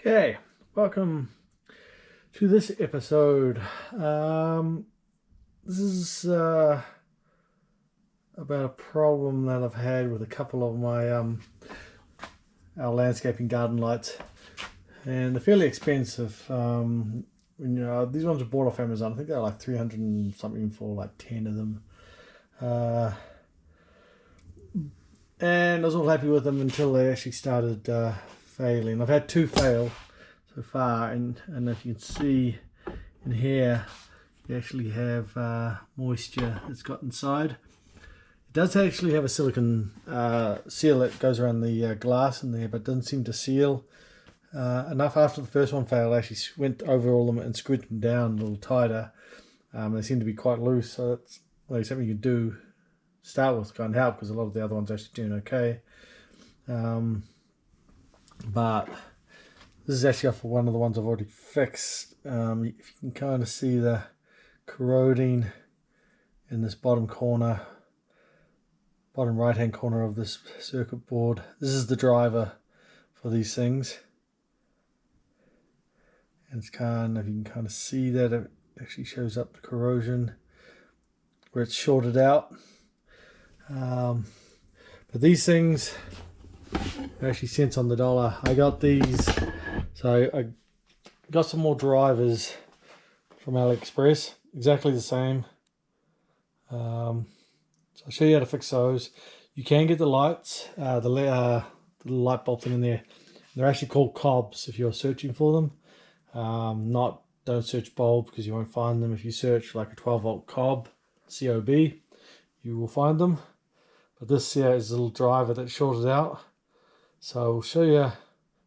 Okay, welcome to this episode. This is about a problem that I've had with a couple of my our landscaping garden lights, and they're fairly expensive. These ones were bought off Amazon. I think they're like 300 and something for like 10 of them. And I was all happy with them until they actually started failing. I've had two fail so far, and if you can see in here, you actually have moisture that's got inside. It does actually have a silicone seal that goes around the glass in there, but doesn't seem to seal enough. After the first one failed, I actually went over all of them and screwed them down a little tighter. They seem to be quite loose, so that's something you can do start with, can't help, because a lot of the other ones are actually doing okay. But this is actually off of one of the ones I've already fixed. If you can kind of see the corroding in this bottom right hand corner of this circuit board. This is the driver for these things, and it's kind of, you can kind of see that it actually shows up the corrosion where it's shorted out. But these things are actually cents on the dollar. I got these, so I got some more drivers from AliExpress, exactly the same. So I'll show you how to fix those. You can get the lights, the light bulb thing in there. They're actually called cobs if you're searching for them. Don't search bulb, because you won't find them. If you search like a 12 volt cob, C-O-B, you will find them. But this here is a little driver that's shorted out. So I'll show you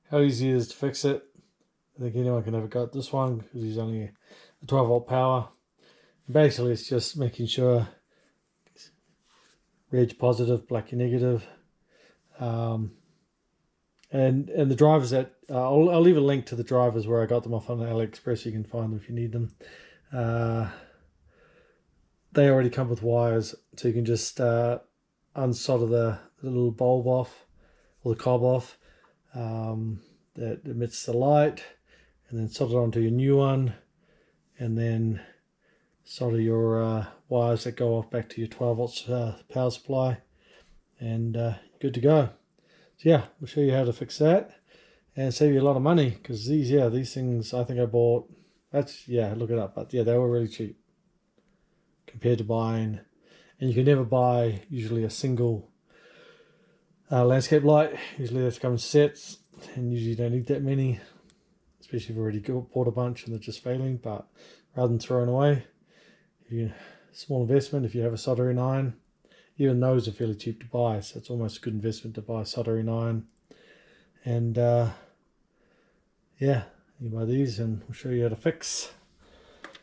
how easy it is to fix it. I think anyone can have got this one, because he's only a 12 volt power. And basically it's just making sure red positive, black negative. And the drivers that I'll leave a link to the drivers where I got them off on AliExpress. You can find them if you need them. They already come with wires, so you can just unsolder the little bulb off, or the cob off, that emits the light, and then solder it onto your new one, and then solder your wires that go off back to your 12 volts power supply, and good to go. So yeah, we'll show you how to fix that and save you a lot of money, because these things I think I bought, look it up, but yeah, they were really cheap compared to buying. And you can never buy usually a single landscape light. Usually they have to come in sets, and usually you don't need that many, especially if you've already bought a bunch and they're just failing. But rather than throwing away, small investment. If you have a soldering iron, even those are fairly cheap to buy, so it's almost a good investment to buy a soldering iron. And you buy these, and we'll show you how to fix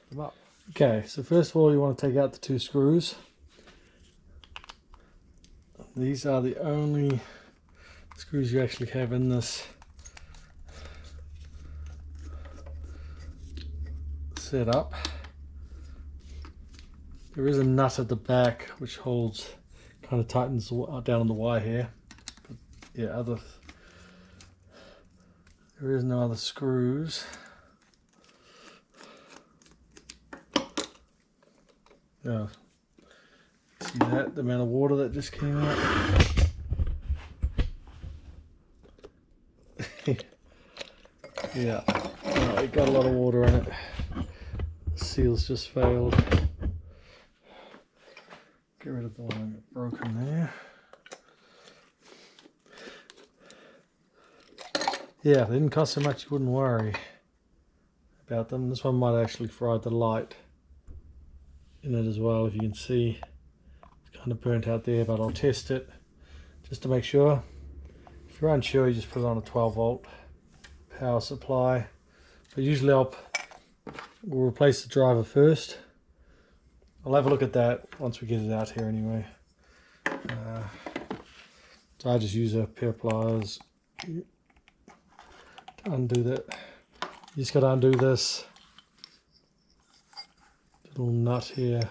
them up. Okay, so first of all, you want to take out the two screws. These are the only screws you actually have in this setup. There is a nut at the back which holds, kind of tightens down on the wire here. But yeah, there is no other screws. Yeah. See that? The amount of water that just came out. Yeah, it got a lot of water in it. The seal's just failed. Get rid of the one that got broken there. Yeah, if they didn't cost so much, you wouldn't worry about them. This one might actually fry the light in it as well. If you can see, it's kind of burnt out there, but I'll test it just to make sure. If you're unsure, you just put it on a 12 volt power supply. But usually we'll replace the driver first. I'll have a look at that once we get it out here anyway. So I just use a pair of pliers to undo that. You just got to undo this little nut here.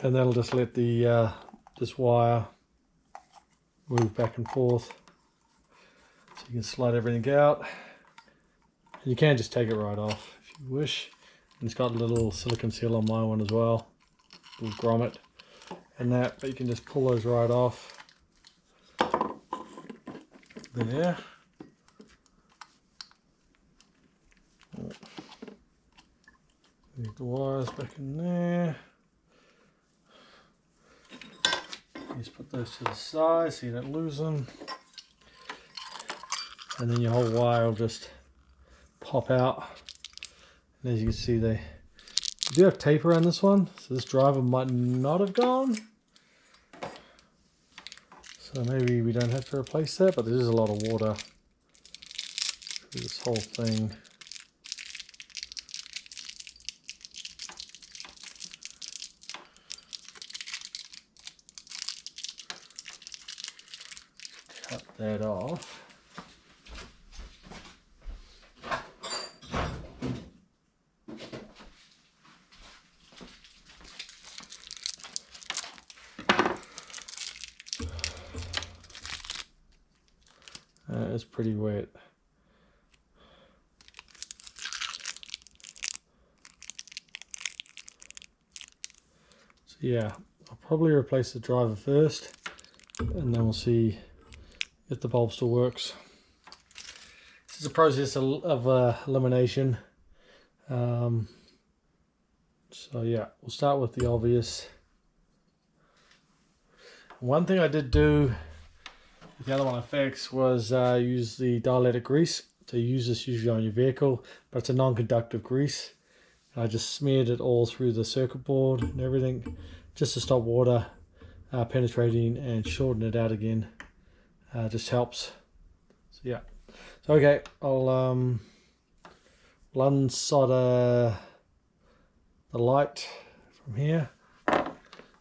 And that'll just let the this wire move back and forth, so you can slide everything out. And you can just take it right off if you wish. And it's got a little silicone seal on my one as well, a little grommet and that, but you can just pull those right off. There. Leave the wires back in there. Just put those to the side so you don't lose them. And then your whole wire will just pop out. And as you can see, they do have tape around this one, so this driver might not have gone. So maybe we don't have to replace that, but there is a lot of water through this whole thing. Cut that off. It's pretty wet. So yeah, I'll probably replace the driver first, and then we'll see if the bulb still works. This is a process of elimination. So yeah, we'll start with the obvious. One thing I did do with the other one I fixed was use the dielectric grease. So you use this usually on your vehicle, but it's a non-conductive grease. And I just smeared it all through the circuit board and everything, just to stop water penetrating and shorten it out again. Just helps. So yeah. So okay, I'll unsolder the light from here.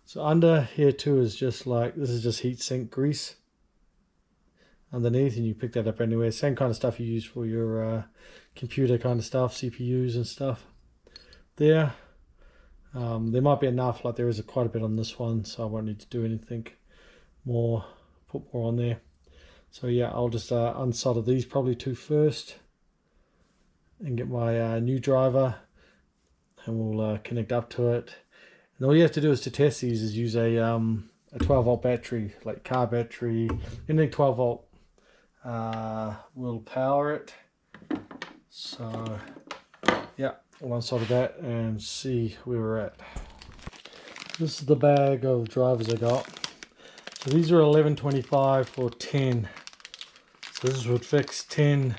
So under here too is just like, this is just heat sink grease underneath, and you pick that up anywhere. Same kind of stuff you use for your computer kind of stuff, CPUs and stuff. There might be enough, like there is quite a bit on this one, so I won't need to do anything more, put more on there. So yeah, I'll just unsolder these probably two first and get my new driver, and we'll connect up to it. And all you have to do is to test these is use a 12 volt battery, like car battery, anything 12 volt will power it. So yeah, we'll unsolder that and see where we're at. This is the bag of drivers I got. So these are 11.25 for 10. So this would fix 10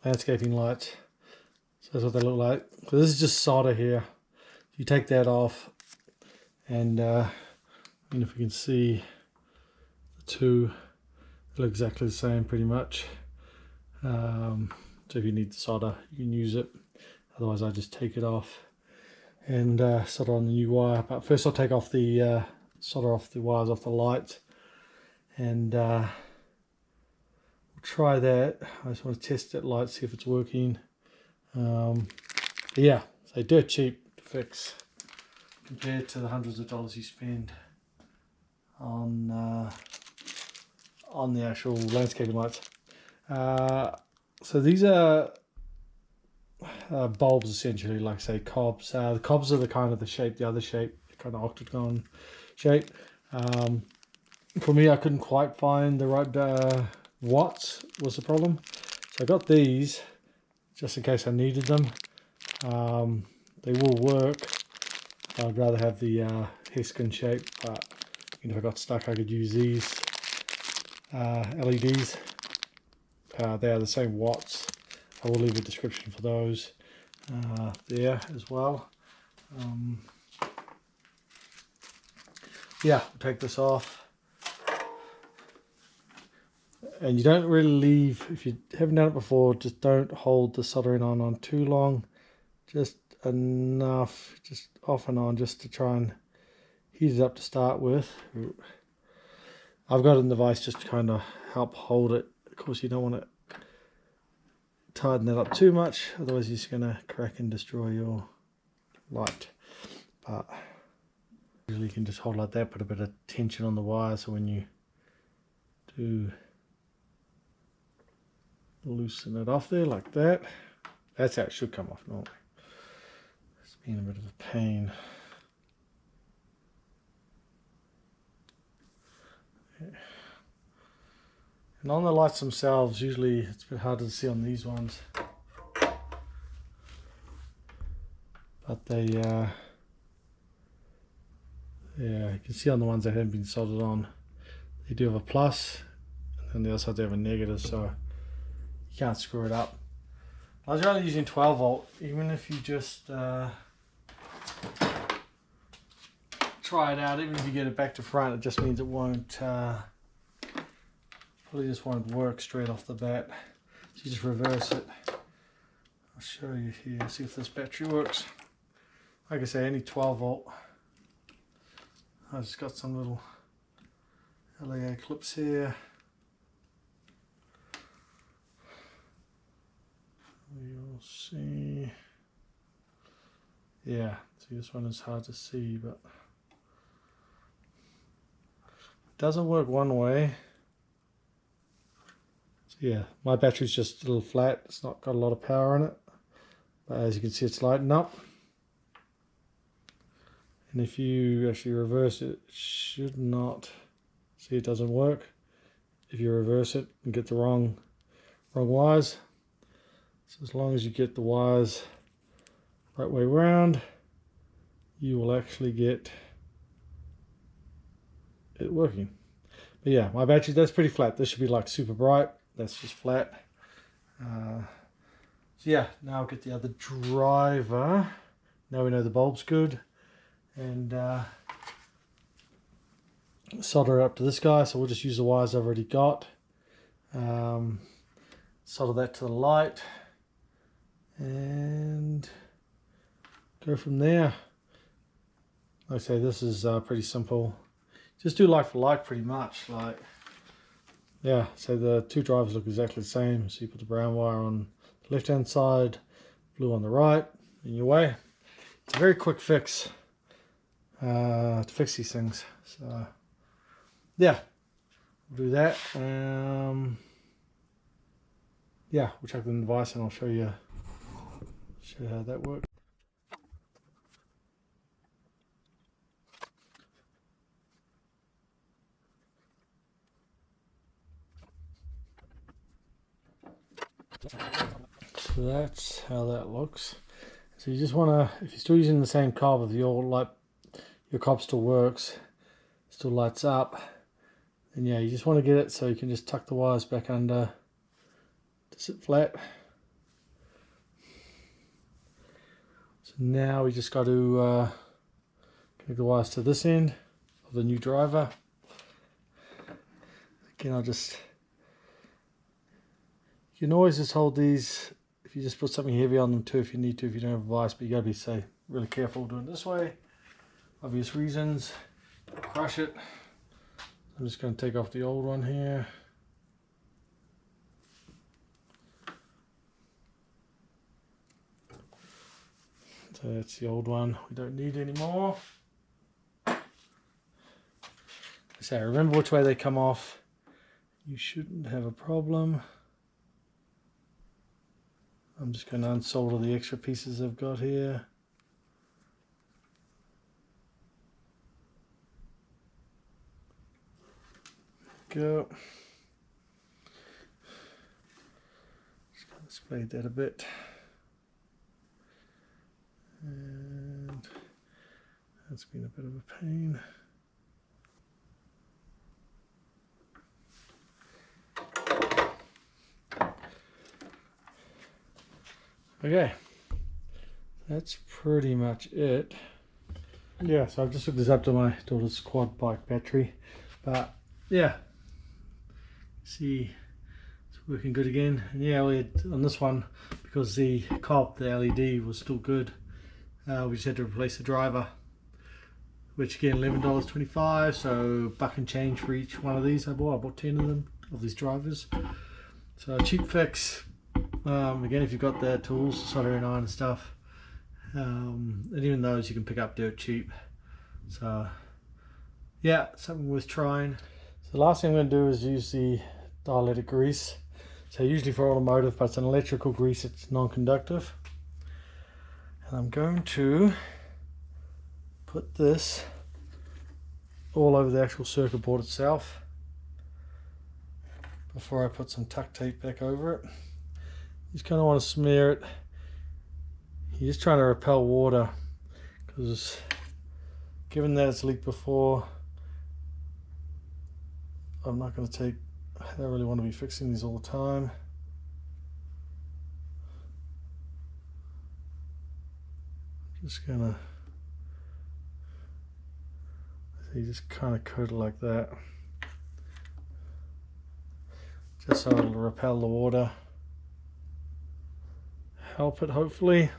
landscaping lights. So that's what they look like. So this is just solder here. You take that off, and if you can see the two, they look exactly the same pretty much. So if you need the solder, you can use it. Otherwise, I just take it off and solder on the new wire. But first, I'll take off the solder off the wires off the light, and we'll try that. I just want to test that light, see if it's working. Yeah, so dirt cheap to fix compared to the hundreds of dollars you spend on the actual landscaping lights. So these are bulbs essentially, like say cobs. The cobs are the kind of the shape, the other shape, kind of octagon shape. For me, I couldn't quite find the right watts was the problem. So I got these just in case I needed them. They will work. I'd rather have the Heskin shape, but if I got stuck, I could use these LEDs. They are the same watts. I will leave a description for those there as well. Yeah, we'll take this off. And you don't really leave, if you haven't done it before, just don't hold the soldering on too long. Just enough, just off and on, just to try and heat it up to start with. I've got a device just to kind of help hold it. Of course, you don't want to tighten that up too much, otherwise you're just going to crack and destroy your light. But Usually you can just hold like that, put a bit of tension on the wire, so when you do loosen it off there like that, that's how it should come off normally. It's been a bit of a pain. And on the lights themselves, usually it's a bit harder to see on these ones, but they yeah, you can see on the ones that haven't been soldered on, they do have a plus, and on the other side they have a negative, so you can't screw it up. I was only using 12 volt, even if you just try it out, even if you get it back to front, it just means it won't, probably just won't work straight off the bat. So you just reverse it. I'll show you here, see if this battery works. Like I say, only 12 volt. I just got some little LEA clips here. You'll see. Yeah, see, this one is hard to see, but it doesn't work one way. So yeah, my battery's just a little flat. It's not got a lot of power in it, but as you can see, it's lighting up. And if you actually reverse it, it should not. See, it doesn't work. If you reverse it and get the wrong wires. So as long as you get the wires right way around, you will actually get it working. But yeah, my battery, that's pretty flat. This should be like super bright. That's just flat. So yeah, now I'll get the other driver. Now we know the bulb's good. And solder it up to this guy. So we'll just use the wires I've already got. Solder that to the light. And go from there. Like I say, this is pretty simple. Just do like for like pretty much. Like, yeah, so the two drivers look exactly the same. So you put the brown wire on the left hand side, blue on the right, in your way. It's a very quick fix to fix these things. So yeah, we'll do that. Yeah, we'll check the device and I'll show you how that works. So that's how that looks. So you just want to, if you're still using the same cob, if your cob still works, still lights up, then yeah, you just want to get it so you can just tuck the wires back under to sit flat. So now we just got to connect the wires to this end of the new driver. Again, you can always just hold these, if you just put something heavy on them too if you need to, if you don't have a vise, but you gotta be really careful doing it this way. Obvious reasons. Crush it. I'm just going to take off the old one here. So that's the old one we don't need anymore. So remember which way they come off. You shouldn't have a problem. I'm just going to unsolder the extra pieces I've got here. Go. Just going to display that a bit. And that's been a bit of a pain. Okay, that's pretty much it. Yeah, so I've just hooked this up to my daughter's quad bike battery, but yeah, see, it's working good again. And yeah, on this one, because the cob, the LED was still good, we just had to replace the driver, which again $11.25, so buck and change for each one of these. I bought 10 of them, of these drivers, so a cheap fix. Again, if you've got the tools, soldering iron and stuff, and even those you can pick up dirt cheap. So yeah, something worth trying. So the last thing I'm going to do is use the dielectric grease. So usually for automotive, but it's an electrical grease, it's non-conductive. And I'm going to put this all over the actual circuit board itself before I put some tuck tape back over it. You just kind of want to smear it. You're just trying to repel water, because given that it's leaked before, I'm not going to take, I don't really want to be fixing these all the time. Just gonna, you just kind of coat it like that, just so it'll repel the water, help it hopefully.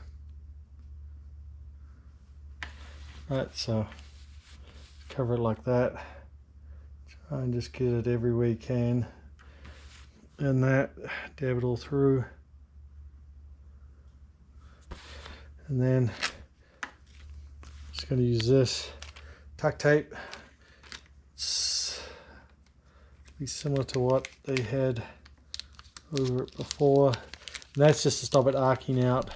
Right, so cover it like that. Try and just get it every way you can, and that, dab it all through, and then just going to use this tuck tape. It's be similar to what they had over it before, and that's just to stop it arcing out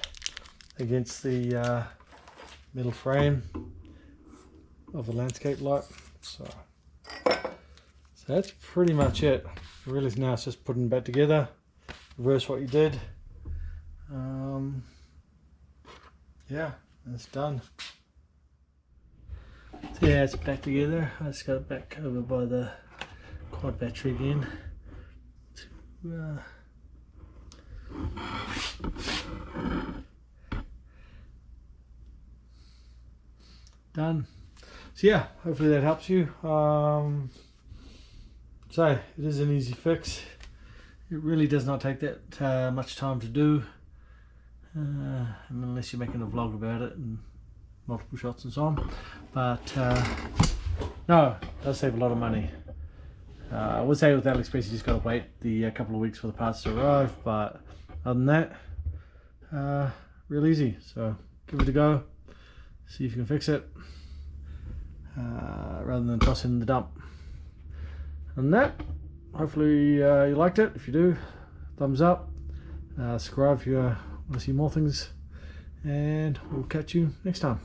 against the metal frame of the landscape light. So that's pretty much it. Really now it's just putting it back together, reverse what you did. Yeah, it's done. So yeah, it's back together. I just got it back over by the quad battery again. Done. So yeah, hopefully that helps you. So it is an easy fix. It really does not take that much time to do, unless you're making a vlog about it and multiple shots and so on. But no, it does save a lot of money. I would say with AliExpress you just got to wait the couple of weeks for the parts to arrive, but other than that, real easy. So give it a go, see if you can fix it, rather than toss it in the dump. And that, hopefully you liked it. If you do, thumbs up, subscribe if you want to see more things, and we'll catch you next time.